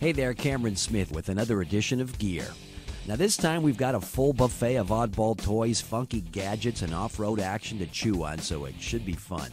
Hey there, Cameron Smith with another edition of Gear. Now this time we've got a full buffet of oddball toys, funky gadgets, and off-road action to chew on, so it should be fun.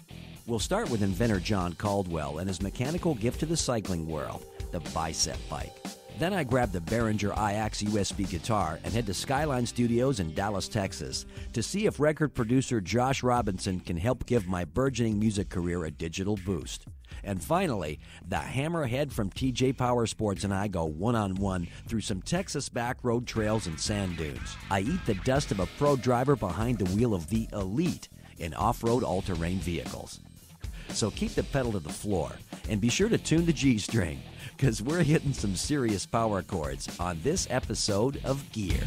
We'll start with inventor John Caldwell and his mechanical gift to the cycling world, the Bicep Bike. Then I grabbed the Behringer iAxe USB guitar and head to Skyline Studios in Dallas, Texas to see if record producer Josh Robinson can help give my burgeoning music career a digital boost. And finally, the hammerhead from TJ Power Sports and I go one-on-one through some Texas back road trails and sand dunes. I eat the dust of a pro driver behind the wheel of the elite in off-road all-terrain vehicles. So keep the pedal to the floor and be sure to tune the G-string, because we're hitting some serious power chords on this episode of Gear.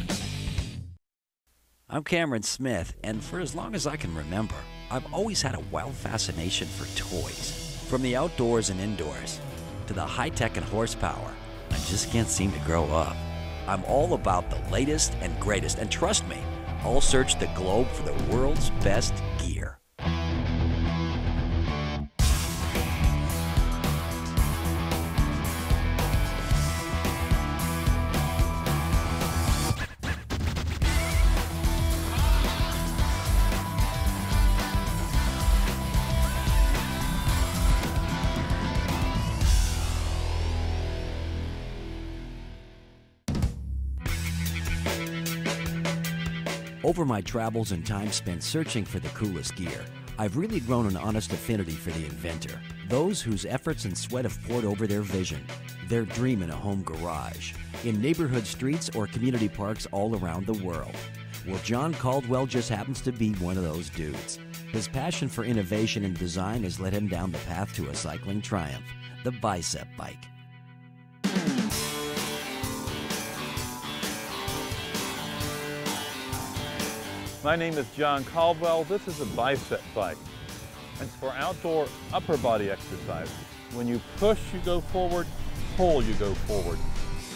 I'm Cameron Smith, and for as long as I can remember, I've always had a wild fascination for toys. From the outdoors and indoors, to the high-tech and horsepower, I just can't seem to grow up. I'm all about the latest and greatest, and trust me, I'll search the globe for the world's best gear. Over my travels and time spent searching for the coolest gear, I've really grown an honest affinity for the inventor, those whose efforts and sweat have poured over their vision, their dream in a home garage, in neighborhood streets or community parks all around the world. Well, John Caldwell just happens to be one of those dudes. His passion for innovation and design has led him down the path to a cycling triumph, the Bicep Bike. My name is John Caldwell. This is a Bicep Bike. It's for outdoor upper body exercise. When you push, you go forward, pull, you go forward.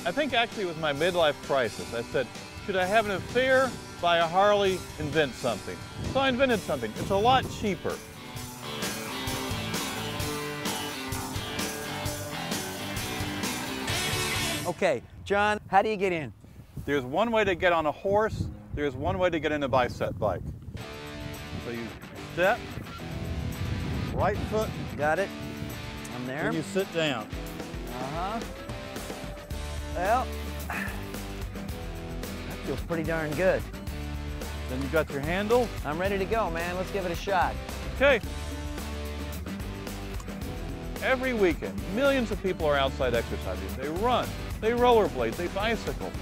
I think actually it was my midlife crisis. I said, should I have an affair, buy a Harley, invent something? So I invented something. It's a lot cheaper. Okay, John, how do you get in? There's one way to get on a horse. There's one way to get in a Bicep Bike. So you step, right foot. Got it. I'm there. And you sit down. Well, that feels pretty darn good. Then you got your handle. I'm ready to go, man. Let's give it a shot. Okay. Every weekend, millions of people are outside exercising. They run, they rollerblade, they bicycle.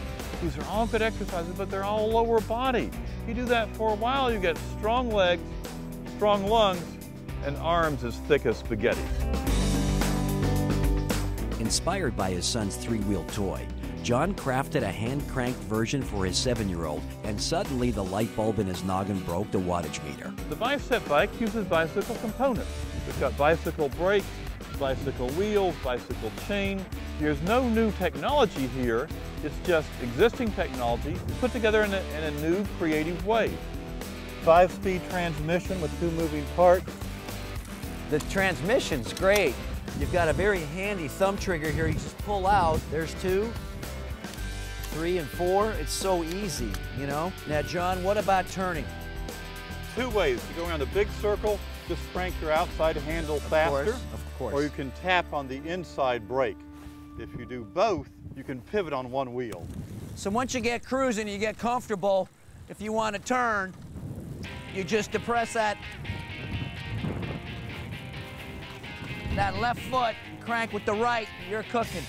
These are all good exercises, but they're all lower body. You do that for a while, you get strong legs, strong lungs, and arms as thick as spaghetti. Inspired by his son's three-wheel toy, John crafted a hand-cranked version for his 7-year-old, and suddenly the light bulb in his noggin broke the wattage meter. The Bicep Bike uses bicycle components. It's got bicycle brakes, bicycle wheels, bicycle chain. There's no new technology here. It's just existing technology put together in a new creative way. 5-speed transmission with 2 moving parts. The transmission's great. You've got a very handy thumb trigger here. You just pull out. There's 2, 3, and 4. It's so easy, you know. Now, John, what about turning? 2 ways. You go around a big circle, just crank your outside handle faster. Of course. Or you can tap on the inside brake. If you do both, you can pivot on one wheel. So once you get cruising, you get comfortable, if you want to turn, you just depress that left foot, and crank with the right, you're cooking.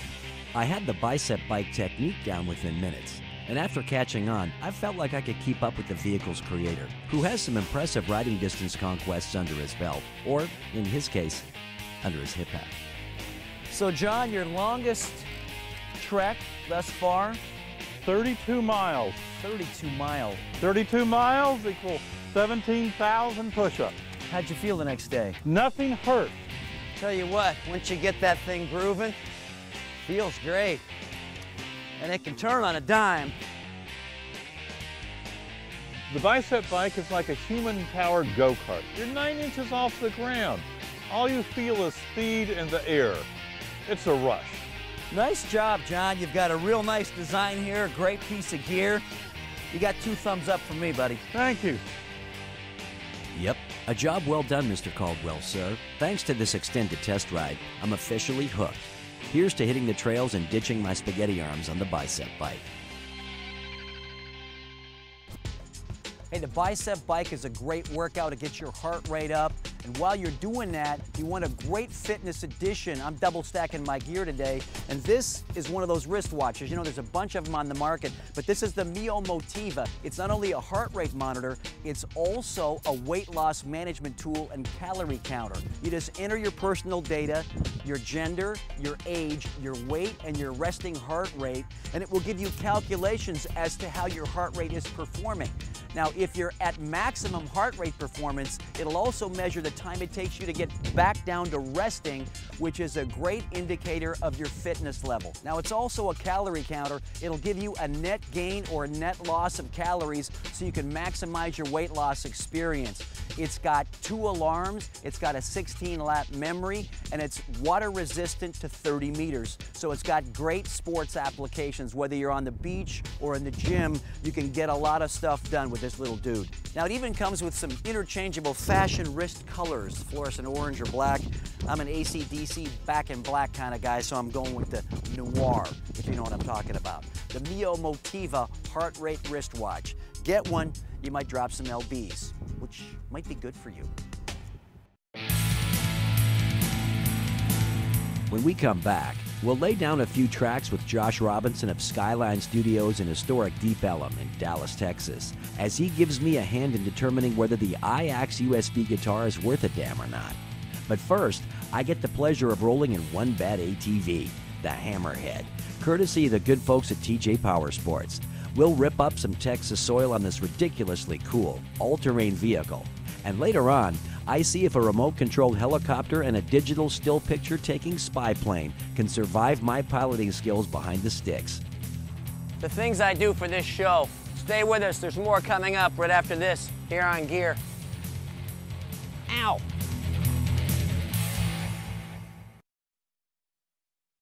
I had the Bicep Bike technique down within minutes, and after catching on, I felt like I could keep up with the vehicle's creator, who has some impressive riding distance conquests under his belt, or, in his case, under his hip hat. So, John, your longest trek thus far? 32 miles. 32 miles. 32 miles equals 17,000 push-ups. How'd you feel the next day? Nothing hurt. Tell you what, once you get that thing grooving, feels great. And it can turn on a dime. The Bicep Bike is like a human-powered go-kart. You're 9 inches off the ground. All you feel is speed in the air. It's a rush. Nice job, John. You've got a real nice design here, a great piece of gear. You got 2 thumbs up from me, buddy. Thank you. Yep, a job well done, Mr. Caldwell, sir. Thanks to this extended test ride, I'm officially hooked. Here's to hitting the trails and ditching my spaghetti arms on the Bicep Bike. Hey, the Bicep Bike is a great workout to get your heart rate up. And while you're doing that, you want a great fitness addition. I'm double stacking my gear today, and this is one of those wristwatches. You know, there's a bunch of them on the market, but this is the MOJO. It's not only a heart rate monitor, it's also a weight loss management tool and calorie counter. You just enter your personal data, your gender, your age, your weight, and your resting heart rate, and it will give you calculations as to how your heart rate is performing. Now, if you're at maximum heart rate performance, it'll also measure the time it takes you to get back down to resting, which is a great indicator of your fitness level. Now, it's also a calorie counter. It'll give you a net gain or a net loss of calories so you can maximize your weight loss experience. It's got 2 alarms, it's got a 16-lap memory, and it's water resistant to 30 meters. So it's got great sports applications. Whether you're on the beach or in the gym, you can get a lot of stuff done with this little dude. Now, it even comes with some interchangeable fashion wrist colors, fluorescent orange or black. I'm an AC/DC back in black kind of guy, so I'm going with the noir, if you know what I'm talking about. The MOJO heart rate wristwatch. Get one, you might drop some lbs, which might be good for you. When we come back, we'll lay down a few tracks with Josh Robinson of Skyline Studios in historic Deep Ellum in Dallas, Texas, as he gives me a hand in determining whether the iAxe USB guitar is worth a damn or not. But first, I get the pleasure of rolling in one bad ATV, the Hammerhead, courtesy of the good folks at TJ Power Sports. We'll rip up some Texas soil on this ridiculously cool all-terrain vehicle. And later on, I see if a remote-controlled helicopter and a digital still picture-taking spy plane can survive my piloting skills behind the sticks. The things I do for this show. Stay with us, there's more coming up right after this here on Gear. Ow!